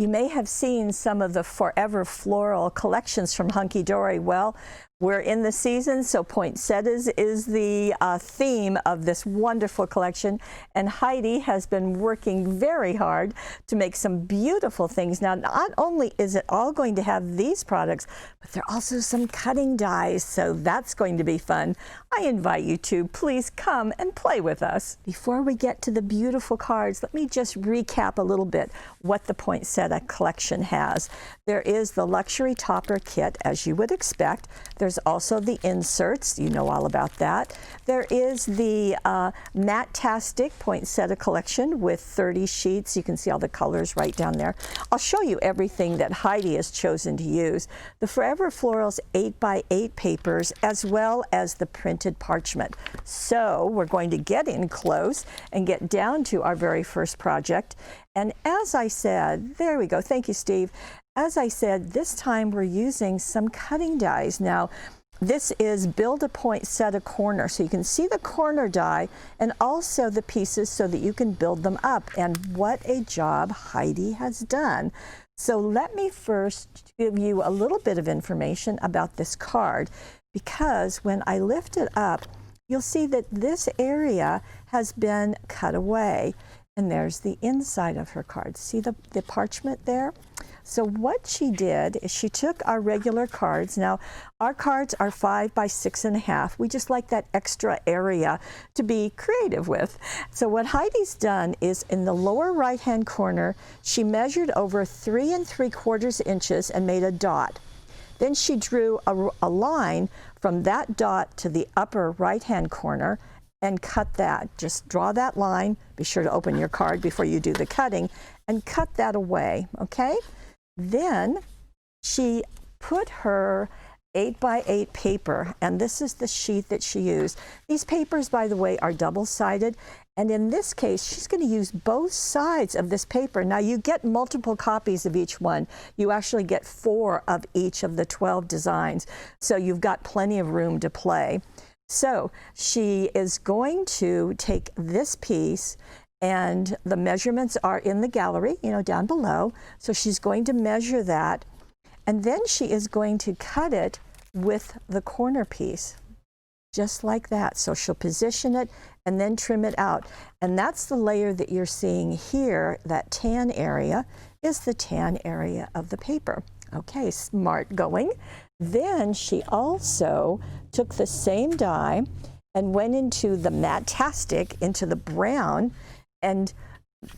You may have seen some of the Forever Floral collections from Hunky Dory. Well, we're in the season, so poinsettias is the theme of this wonderful collection, and Heidi has been working very hard to make some beautiful things. Now, not only is it all going to have these products, but there are also some cutting dies, so that's going to be fun. I invite you to please come and play with us. Before we get to the beautiful cards, let me just recap a little bit what the poinsettia collection has. There is the luxury topper kit, as you would expect. There's also the inserts, you know all about that. There is the Matte-tastic poinsettia collection with 30 sheets. You can see all the colors right down there. I'll show you everything that Heidi has chosen to use. The Forever Florals 8x8 papers, as well as the printed parchment. So we're going to get in close and get down to our very first project. And as I said, there we go. Thank you, Steve. As I said, this time we're using some cutting dies. Now, this is Build a Poinsettia Corner, so you can see the corner die and also the pieces so that you can build them up. And what a job Heidi has done. So let me first give you a little bit of information about this card, because when I lift it up, you'll see that this area has been cut away. And there's the inside of her card. See the parchment there? So what she did is she took our regular cards. Now, our cards are 5 by 6.5. We just like that extra area to be creative with. So what Heidi's done is in the lower right-hand corner, she measured over 3 3/4 inches and made a dot. Then she drew a line from that dot to the upper right-hand corner and cut that. Just draw that line. Be sure to open your card before you do the cutting and cut that away, okay? Then she put her 8x8 paper, and this is the sheet that she used. These papers, by the way, are double-sided, and in this case, she's going to use both sides of this paper. Now, you get multiple copies of each one. You actually get 4 of each of the 12 designs, so you've got plenty of room to play. So she is going to take this piece, and the measurements are in the gallery, you know, down below. So she's going to measure that, and then she is going to cut it with the corner piece, just like that. So she'll position it and then trim it out. And that's the layer that you're seeing here. That tan area is the tan area of the paper. Okay, smart going. Then she also took the same die and went into the Matte-tastic, into the brown, and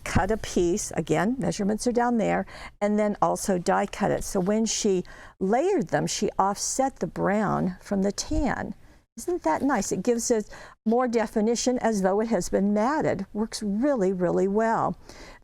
cut a piece. Again, measurements are down there, and then also die cut it. So when she layered them, she offset the brown from the tan. Isn't that nice? It gives it more definition as though it has been matted. Works really, really well.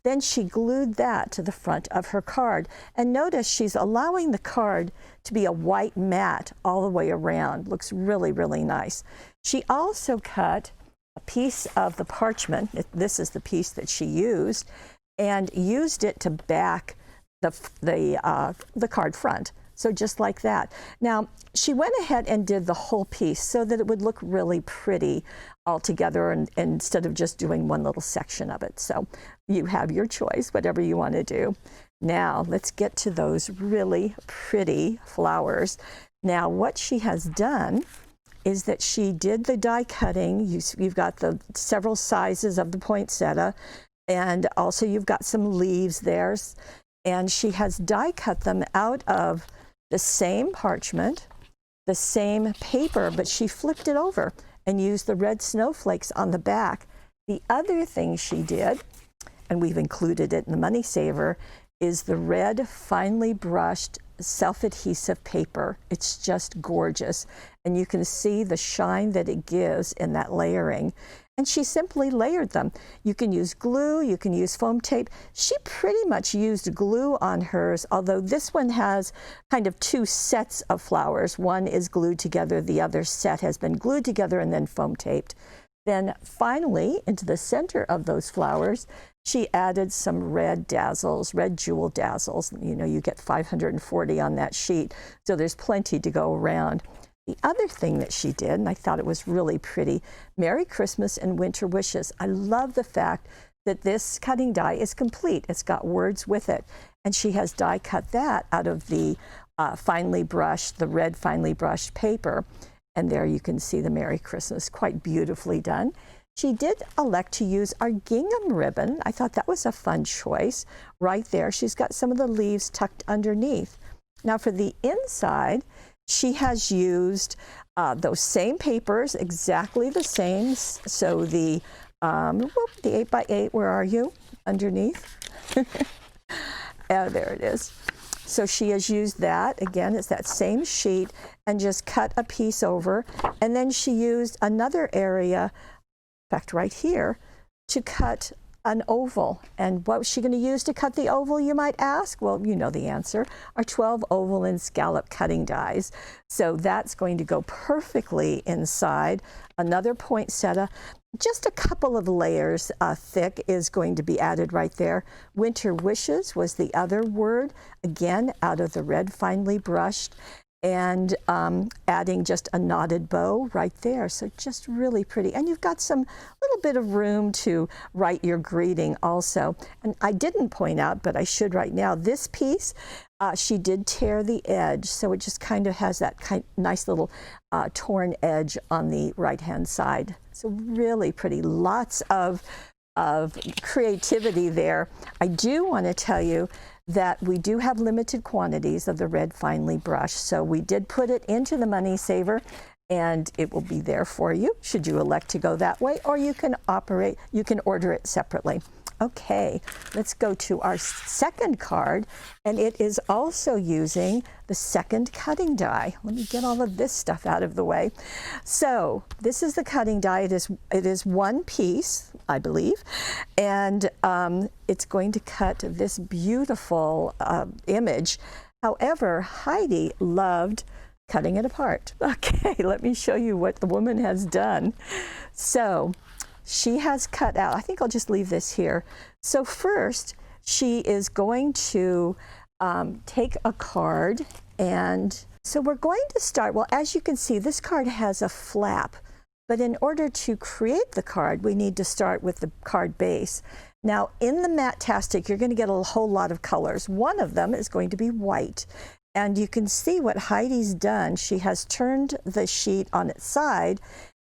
Then she glued that to the front of her card. And notice she's allowing the card to be a white matte all the way around. Looks really, really nice. She also cut a piece of the parchment. This is the piece that she used, and used it to back the card front. So just like that. Now, she went ahead and did the whole piece so that it would look really pretty all together, and instead of just doing one little section of it. So you have your choice, whatever you want to do. Now, let's get to those really pretty flowers. Now, what she has done is that she did the die cutting. You've got the several sizes of the poinsettia, and also you've got some leaves there. And she has die cut them out of the same parchment, the same paper, but she flipped it over and used the red snowflakes on the back. The other thing she did, and we've included it in the Money Saver, is the red finely brushed self-adhesive paper. It's just gorgeous, and you can see the shine that it gives in that layering. And she simply layered them. You can use glue, you can use foam tape. She pretty much used glue on hers, although this one has kind of 2 sets of flowers. One is glued together, the other set has been glued together and then foam taped. Then finally, into the center of those flowers, she added some red Dazzles, red jewel Dazzles. You know, you get 540 on that sheet, so there's plenty to go around. The other thing that she did, and I thought it was really pretty, Merry Christmas and Winter Wishes. I love the fact that this cutting die is complete. It's got words with it. and she has die cut that out of the the red finely brushed paper. And there you can see the Merry Christmas, quite beautifully done. She did elect to use our gingham ribbon. I thought that was a fun choice. Right there, she's got some of the leaves tucked underneath. Now for the inside, she has used those same papers, exactly the same. So the 8x8, where are you? Underneath. Oh, there it is. So she has used that. Again, it's that same sheet, and just cut a piece over. And then she used another area, in fact, right here, to cut an oval. And what was she going to use to cut the oval, you might ask? Well, you know the answer, our 12 oval and scallop cutting dies. So that's going to go perfectly inside. Another poinsettia, just a couple of layers thick, is going to be added right there. Winter Wishes was the other word, again, out of the red finely brushed, and adding just a knotted bow right there. So just really pretty. And you've got some little bit of room to write your greeting also. And I didn't point out, but I should right now, this piece, she did tear the edge. So it just kind of has that nice little torn edge on the right-hand side. So really pretty. Lots of creativity there. I do want to tell you that we do have limited quantities of the red finely brushed. So we did put it into the Money Saver, and it will be there for you should you elect to go that way, or you can order it separately. Okay, let's go to our second card, and it is also using the second cutting die. Let me get all of this stuff out of the way. So this is the cutting die. It is one piece, I believe, and it's going to cut this beautiful image. However, Heidi loved cutting it apart. Okay, let me show you what the woman has done. So she has cut out, I think I'll just leave this here. So first, she is going to take a card, and so we're going to start, well, as you can see, this card has a flap, but in order to create the card, we need to start with the card base. Now, in the Matte-tastic, you're going to get a whole lot of colors. One of them is going to be white. And you can see what Heidi's done. She has turned the sheet on its side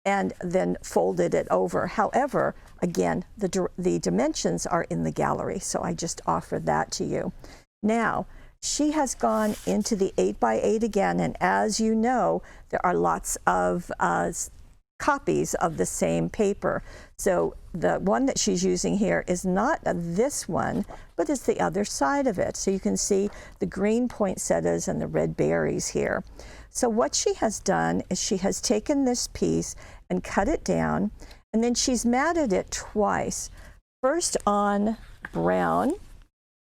and then folded it over. However, again, the dimensions are in the gallery, so I just offered that to you. Now, she has gone into the 8x8 again, and as you know, there are lots of copies of the same paper. So the one that she's using here is not this one, but it's the other side of it. So you can see the green poinsettias and the red berries here. So what she has done is she has taken this piece and cut it down, and then she's matted it twice. First on brown,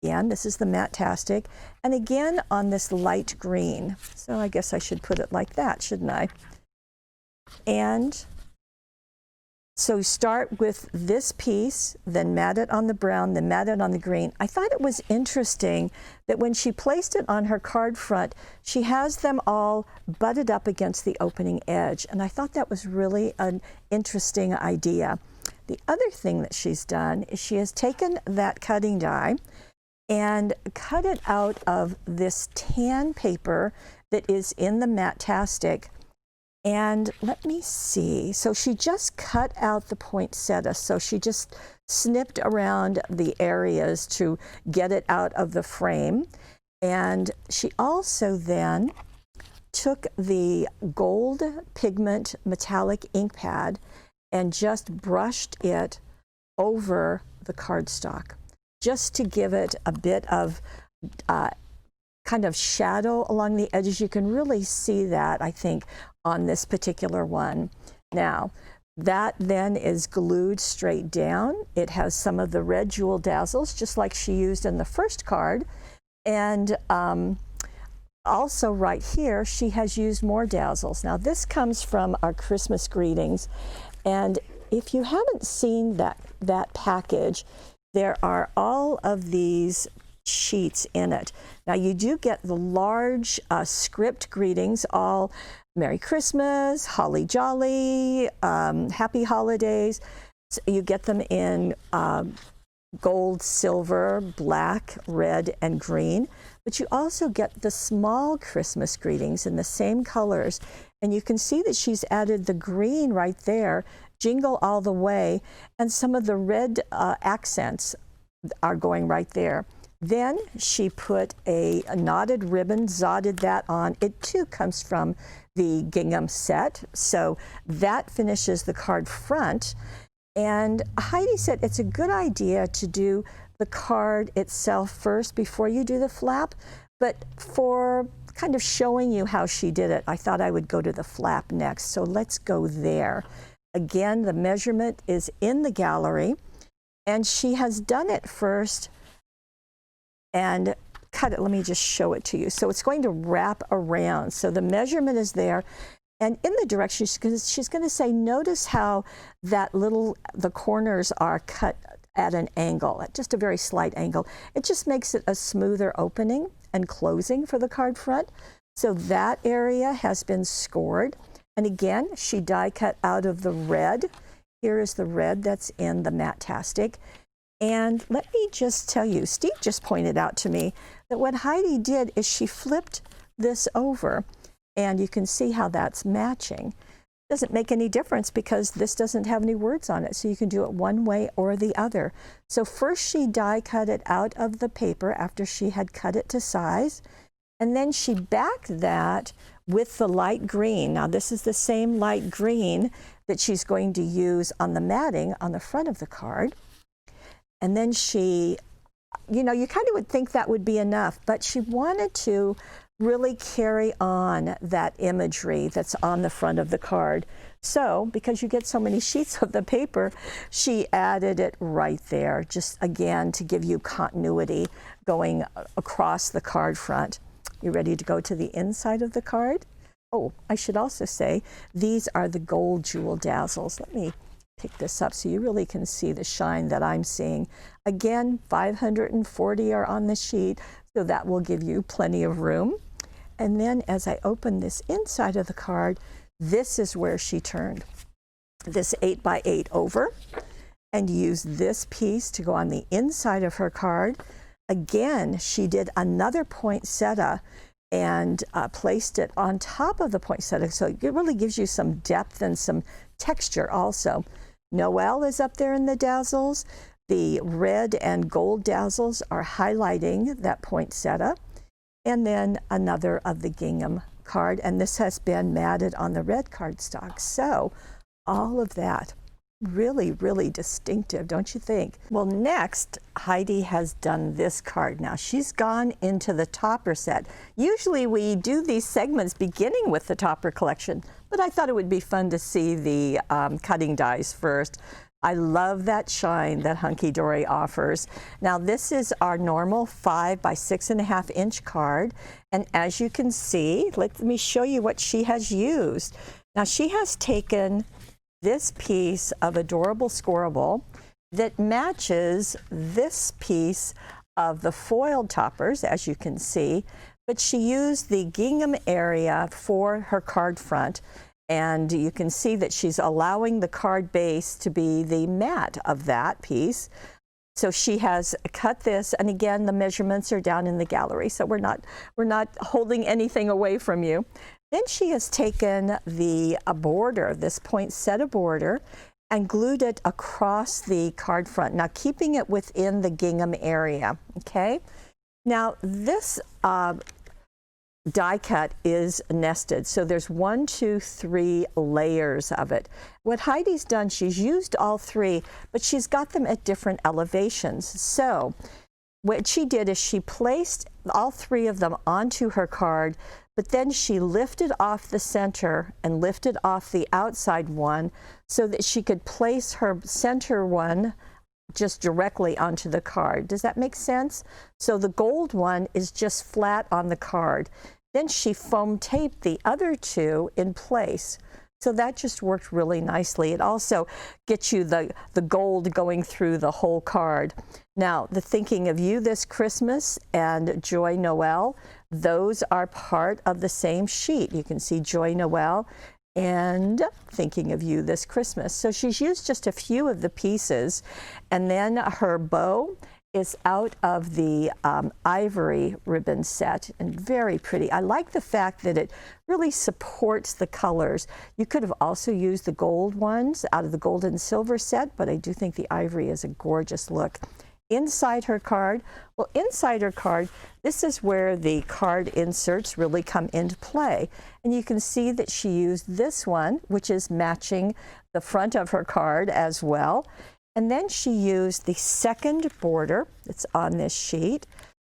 again, this is the Matte-tastic, and again on this light green. So I guess I should put it like that, shouldn't I? And so start with this piece, then mat it on the brown, then mat it on the green. I thought it was interesting that when she placed it on her card front, she has them all butted up against the opening edge. And I thought that was really an interesting idea. The other thing that she's done is she has taken that cutting die and cut it out of this tan paper that is in the Matte-tastic. And let me see, so she just cut out the poinsettia. So she just snipped around the areas to get it out of the frame. And she also then took the gold pigment metallic ink pad and just brushed it over the cardstock, just to give it a bit of kind of shadow along the edges. You can really see that, I think, on this particular one. Now, that then is glued straight down. It has some of the red jewel dazzles, just like she used in the first card. And also right here, she has used more dazzles. Now, this comes from our Christmas greetings. And if you haven't seen that package, there are all of these sheets in it. Now, you do get the large script greetings, all Merry Christmas, Holly Jolly, Happy Holidays. So you get them in gold, silver, black, red, and green. But you also get the small Christmas greetings in the same colors. And you can see that she's added the green right there, Jingle All the Way, and some of the red accents are going right there. Then she put a knotted ribbon, zotted that on. It too comes from the gingham set. So that finishes the card front. And Heidi said it's a good idea to do the card itself first before you do the flap. But for kind of showing you how she did it, I thought I would go to the flap next. So let's go there. Again, the measurement is in the gallery. And she has done it first and cut it. Let me just show it to you. So it's going to wrap around. So the measurement is there. And in the direction, she's going to say, notice how that the corners are cut at an angle, at just a very slight angle. It just makes it a smoother opening and closing for the card front. So that area has been scored. And again, she die cut out of the red. Here is the red that's in the Matte-tastic. And let me just tell you, Steve just pointed out to me that what Heidi did is she flipped this over, and you can see how that's matching. Doesn't make any difference because this doesn't have any words on it, so you can do it one way or the other. So first she die cut it out of the paper after she had cut it to size, and then she backed that with the light green. Now this is the same light green that she's going to use on the matting on the front of the card. And then she, you know, you kind of would think that would be enough, but she wanted to really carry on that imagery that's on the front of the card. So, because you get so many sheets of the paper, she added it right there, just again to give you continuity going across the card front. You ready to go to the inside of the card? Oh, I should also say, these are the gold jewel Dazzles. Let me pick this up so you really can see the shine that I'm seeing. Again, 540 are on the sheet, so that will give you plenty of room. And then as I open this inside of the card, this is where she turned this 8x8 over and used this piece to go on the inside of her card. Again, she did another poinsettia and placed it on top of the poinsettia, so it really gives you some depth and some texture also. Noel is up there in the Dazzles. The red and gold Dazzles are highlighting that poinsettia. And then another of the gingham card, and this has been matted on the red cardstock. So all of that really, really distinctive, don't you think? Well, next, Heidi has done this card. Now, she's gone into the topper set. Usually we do these segments beginning with the topper collection, but I thought it would be fun to see the cutting dies first. I love that shine that Hunky Dory offers. Now, this is our normal 5 by 6.5 inch card, and as you can see, let me show you what she has used. Now, she has taken this piece of adorable scoreable that matches this piece of the foiled toppers, as you can see, but she used the gingham area for her card front, and you can see that she's allowing the card base to be the matte of that piece. So she has cut this, and again, the measurements are down in the gallery, so we're not holding anything away from you. Then she has taken the border, this poinsettia border, and glued it across the card front, now keeping it within the gingham area, okay? Now this die cut is nested, so there's 1, 2, 3 layers of it. What Heidi's done, she's used all 3, but she's got them at different elevations. So what she did is she placed all 3 of them onto her card, but then she lifted off the center and lifted off the outside one so that she could place her center one just directly onto the card. Does that make sense? So the gold one is just flat on the card. Then she foam taped the other 2 in place. So that just worked really nicely. It also gets you the gold going through the whole card. Now, the Thinking of You This Christmas and Joy Noel, those are part of the same sheet. You can see Joy Noel and thinking of you this Christmas. So she's used just a few of the pieces, and then her bow is out of the ivory ribbon set, and very pretty. I like the fact that it really supports the colors. You could have also used the gold ones out of the gold and silver set, but I do think the ivory is a gorgeous look. Inside her card, well, inside her card, this is where the card inserts really come into play. And you can see that she used this one, which is matching the front of her card as well. And then she used the second border that's on this sheet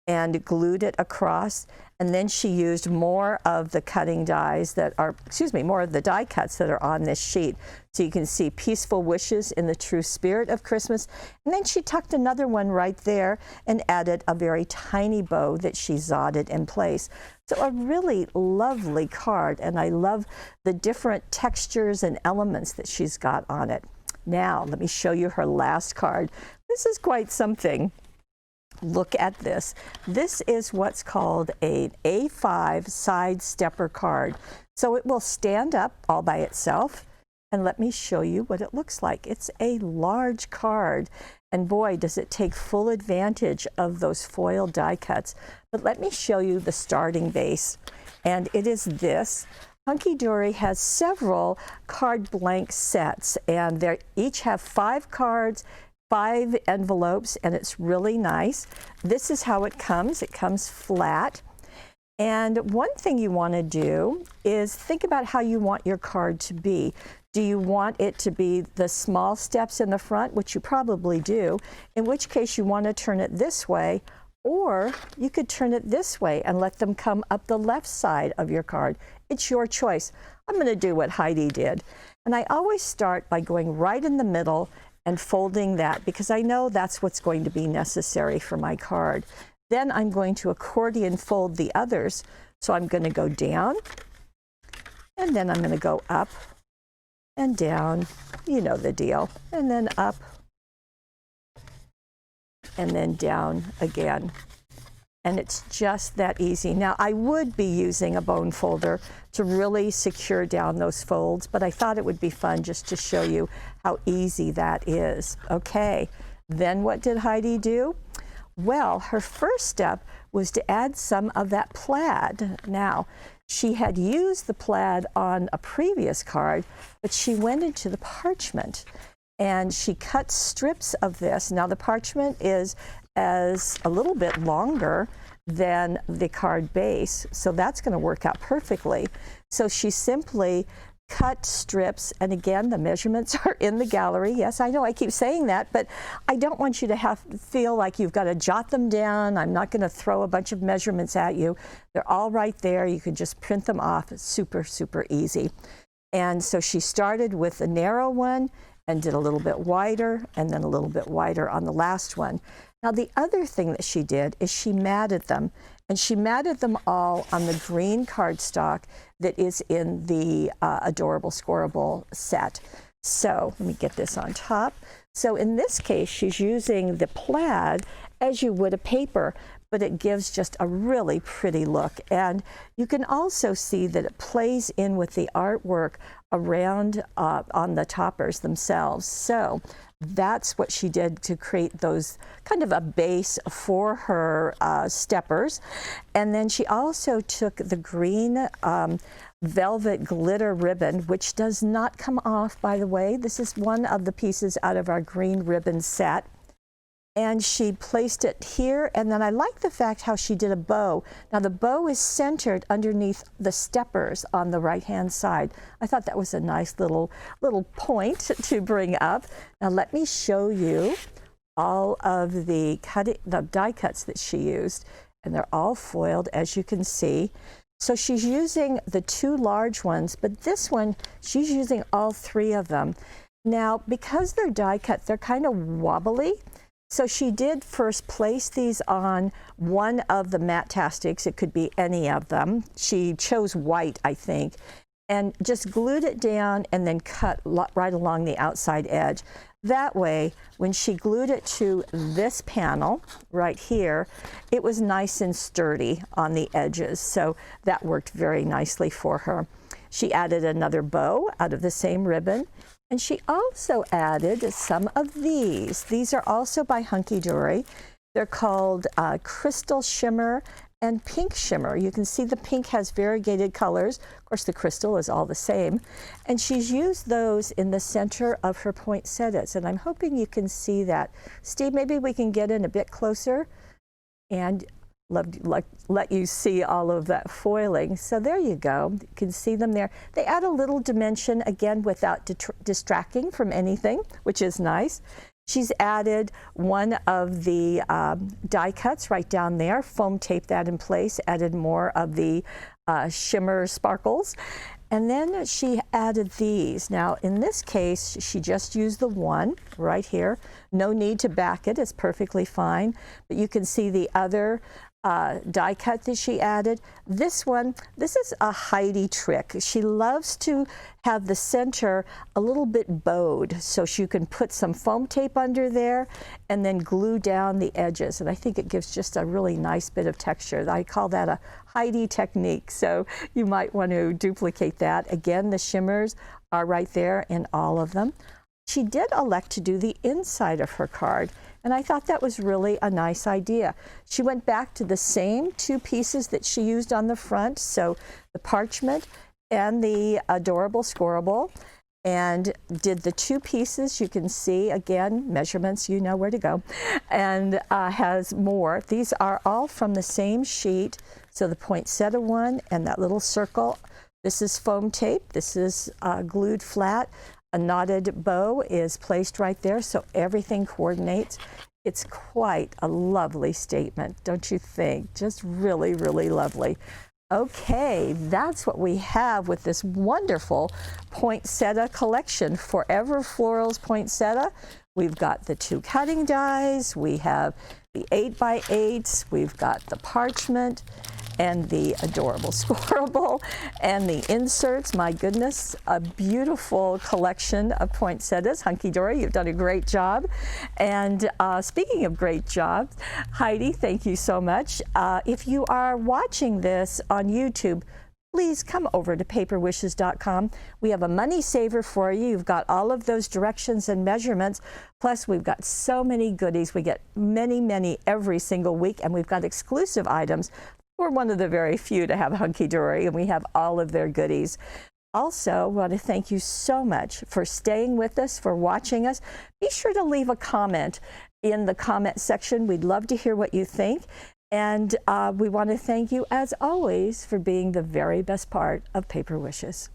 and glued it across. And then she used more of the cutting dies that are, more of the die cuts that are on this sheet. So you can see peaceful wishes in the true spirit of Christmas. And then she tucked another one right there and added a very tiny bow that she zodded in place. So a really lovely card, and I love the different textures and elements that she's got on it. Now, let me show you her last card. This is quite something. Look at this. This is what's called an A5 side stepper card. So it will stand up all by itself. And let me show you what it looks like. It's a large card. And boy, does it take full advantage of those foil die cuts. But let me show you the starting base. And it is this. Hunky Dory has several card blank sets, and they each have 5 cards, 5 envelopes, and it's really nice. This is how it comes. It comes flat. And one thing you want to do is think about how you want your card to be. Do you want it to be the small steps in the front, which you probably do, in which case you want to turn it this way, or you could turn it this way and let them come up the left side of your card. It's your choice. I'm going to do what Heidi did. And I always start by going right in the middle and folding that, because I know that's what's going to be necessary for my card. Then I'm going to accordion fold the others. So I'm going to go down, and then I'm going to go up and down. You know the deal. And then up, and then down again. And it's just that easy. Now, I would be using a bone folder to really secure down those folds, but I thought it would be fun just to show you how easy that is. Okay, then what did Heidi do? Well, her first step was to add some of that plaid. Now, she had used the plaid on a previous card, but she went into the parchment and she cut strips of this. Now, the parchment is as a little bit longer than the card base, so that's going to work out perfectly. So she simply cut strips, and again, the measurements are in the gallery. Yes, I know I keep saying that, but I don't want you to feel like you've got to jot them down. I'm not going to throw a bunch of measurements at you. They're all right there. You can just print them off. It's super, super easy. And so she started with a narrow one and did a little bit wider, and then a little bit wider on the last one. Now, the other thing that she did is she matted them, and she matted them all on the green cardstock that is in the Adorable Scoreable set. So let me get this on top. So in this case, she's using the plaid as you would a paper, but it gives just a really pretty look. And you can also see that it plays in with the artwork around on the toppers themselves. So that's what she did to create those kind of a base for her steppers. And then she also took the green velvet glitter ribbon, which does not come off, by the way. This is one of the pieces out of our green ribbon set. And she placed it here, and then I like the fact how she did a bow. Now the bow is centered underneath the steppers on the right-hand side. I thought that was a nice little point to bring up. Now let me show you all of the die cuts that she used, and they're all foiled, as you can see. So she's using the 2 large ones, but this one, she's using all 3 of them. Now, because they're die cut, they're kind of wobbly. So she did first place these on one of the Matte-tastics. It could be any of them. She chose white, I think, and just glued it down and then cut right along the outside edge. That way, when she glued it to this panel right here, it was nice and sturdy on the edges. So that worked very nicely for her. She added another bow out of the same ribbon. And she also added some of these. These are also by Hunky Dory. They're called Crystal Shimmer and Pink Shimmer. You can see the pink has variegated colors. Of course, the crystal is all the same. And she's used those in the center of her poinsettias. And I'm hoping you can see that. Steve, maybe we can get in a bit closer and let you see all of that foiling. So there you go. You can see them there. They add a little dimension, again, without distracting from anything, which is nice. She's added one of the die cuts right down there, foam taped that in place, added more of the shimmer sparkles. And then she added these. Now, in this case, she just used the one right here. No need to back it. It's perfectly fine. But you can see the other die cut that she added. This one, this is a Heidi trick. She loves to have the center a little bit bowed, so you can put some foam tape under there and then glue down the edges. And I think it gives just a really nice bit of texture. I call that a Heidi technique. So you might want to duplicate that. Again, the shimmers are right there in all of them. She did elect to do the inside of her card, and I thought that was really a nice idea. She went back to the same two pieces that she used on the front, so the parchment and the adorable scoreable, and did the two pieces. You can see, again, measurements, you know where to go, and has more. These are all from the same sheet, so the poinsettia one and that little circle. This is foam tape. This is glued flat. A knotted bow is placed right there, so everything coordinates. It's quite a lovely statement, don't you think? Just really, really lovely. Okay, that's what we have with this wonderful poinsettia collection. Forever Florals Poinsettia. We've got the two cutting dies, we have the 8x8s, we've got the parchment, and the adorable scoreable, and the inserts. My goodness, a beautiful collection of poinsettias. Hunky Dory, you've done a great job. And speaking of great jobs, Heidi, thank you so much. If you are watching this on YouTube, please come over to paperwishes.com. We have a money saver for you. You've got all of those directions and measurements. Plus, we've got so many goodies. We get many every single week, and we've got exclusive items. We're one of the very few to have Hunky Dory, and we have all of their goodies. Also, I want to thank you so much for staying with us, for watching us. Be sure to leave a comment in the comment section. We'd love to hear what you think. And we want to thank you, as always, for being the very best part of Paper Wishes.